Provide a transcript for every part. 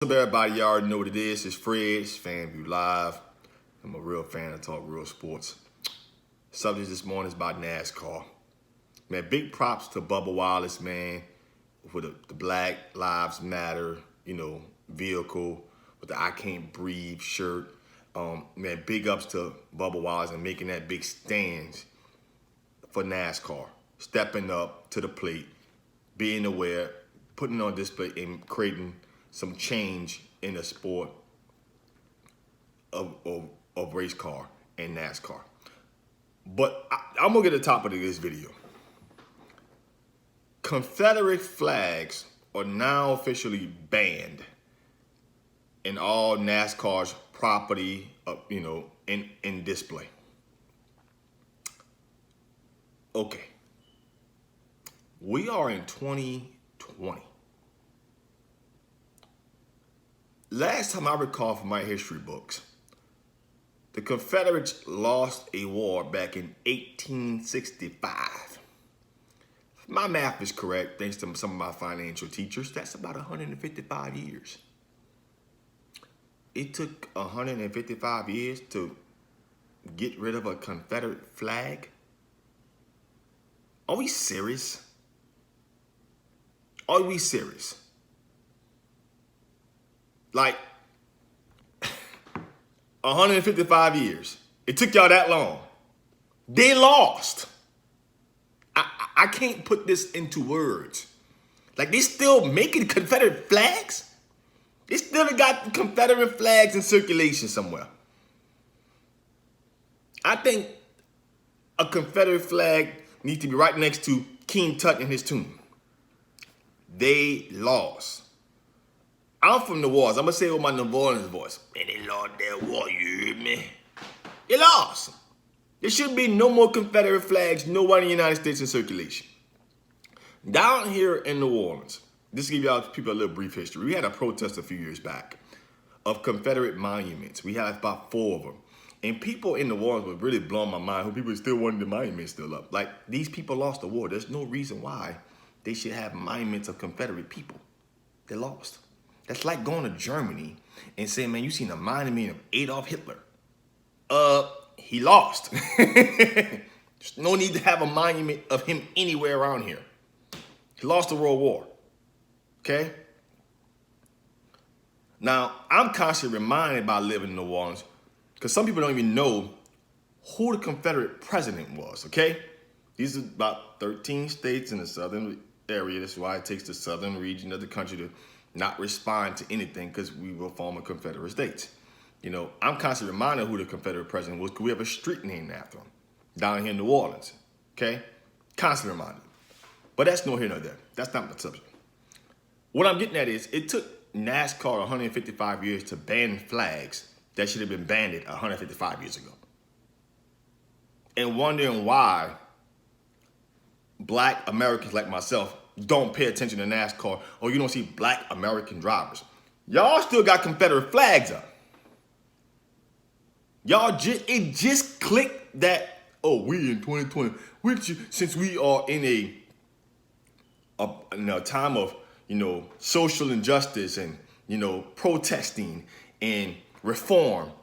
What's up, everybody? You already know what it is. It's Fred. It's FanView Live. I'm a real fan of talk real sports. Subject this morning is about NASCAR. Man, big props to Bubba Wallace, man, for the Black Lives Matter, vehicle with the I Can't Breathe shirt. Man, big ups to Bubba Wallace and making that big stand for NASCAR. Stepping up to the plate, being aware, putting on display and creating some change in the sport of race car and NASCAR. But I'm gonna get to the topic of this video. Confederate flags are now officially banned in all NASCAR's property, in display. Okay, we are in 2020. Last time I recall from my history books, the Confederates lost a war back in 1865. If my math is correct, thanks to some of my financial teachers, that's about 155 years. It took 155 years to get rid of a Confederate flag? Are we serious? Are we serious? Like, 155 years. It took y'all that long. They lost. I can't put this into words. Like, they still making Confederate flags? They still got Confederate flags in circulation somewhere. I think a Confederate flag needs to be right next to King Tut and his tomb. They lost. I'm from New Orleans. I'm going to say it with my New Orleans voice. Man, they lost that war, you hear me? They lost. There should be no more Confederate flags nowhere in the United States in circulation. Down here in New Orleans, just to give y'all people a little brief history, we had a protest a few years back of Confederate monuments. We had about 4 of them. And people in New Orleans were really blowing my mind who people still wanted the monuments still up. Like, these people lost the war. There's no reason why they should have monuments of Confederate people. They lost. That's like going to Germany and saying, man, you seen a monument of Adolf Hitler. He lost. There's no need to have a monument of him anywhere around here. He lost the World War. Okay? Now, I'm constantly reminded by living in New Orleans, because some people don't even know who the Confederate president was, okay? These are about 13 states in the southern area. That's why it takes the southern region of the country to not respond to anything, because we will form a Confederate States. I'm constantly reminded who the Confederate president was, because we have a street named after him down here in New Orleans, okay? Constantly reminded. But that's no here nor there. That's not the subject. What I'm getting at is, it took NASCAR 155 years to ban flags that should have been banned 155 years ago. And wondering why Black Americans like myself don't pay attention to NASCAR, or you don't see Black American drivers. Y'all still got Confederate flags up. It just clicked that, oh, we in 2020, since we are in a time of, social injustice and, protesting and reform.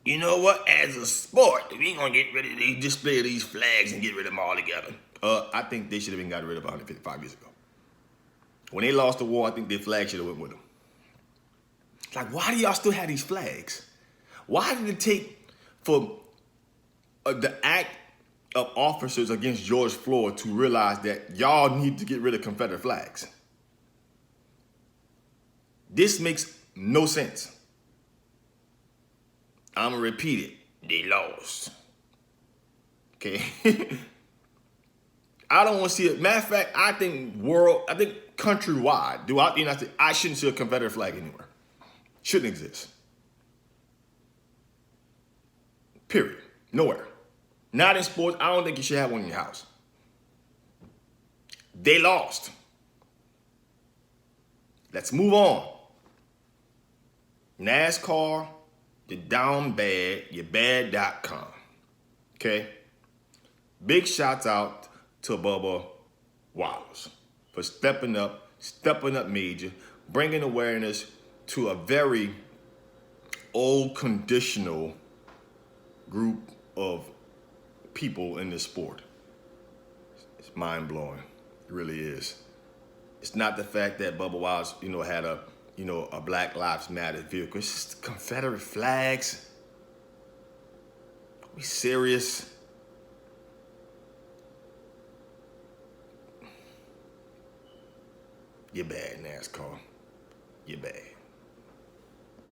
You know what? As a sport, we ain't gonna get rid of these display of these flags and get rid of them all together. I think they should have been got rid of 155 years ago. When they lost the war, I think their flag should have went with them. Like, why do y'all still have these flags? Why did it take for the act of officers against George Floyd to realize that y'all need to get rid of Confederate flags? This makes no sense. I'm gonna repeat it. They lost. Okay? I don't want to see it. Matter of fact, I think countrywide, throughout the United States, I shouldn't see a Confederate flag anywhere. Shouldn't exist. Period. Nowhere. Not in sports. I don't think you should have one in your house. They lost. Let's move on. NASCAR, you're down bad, you're bad.com. Okay? Big shouts out to Bubba Wallace for stepping up major, bringing awareness to a very old conditional group of people in this sport. It's mind blowing. It really is. It's not the fact that Bubba Wild, had a Black Lives Matter vehicle. It's just Confederate flags. Are we serious? You're bad, NASCAR. You're bad.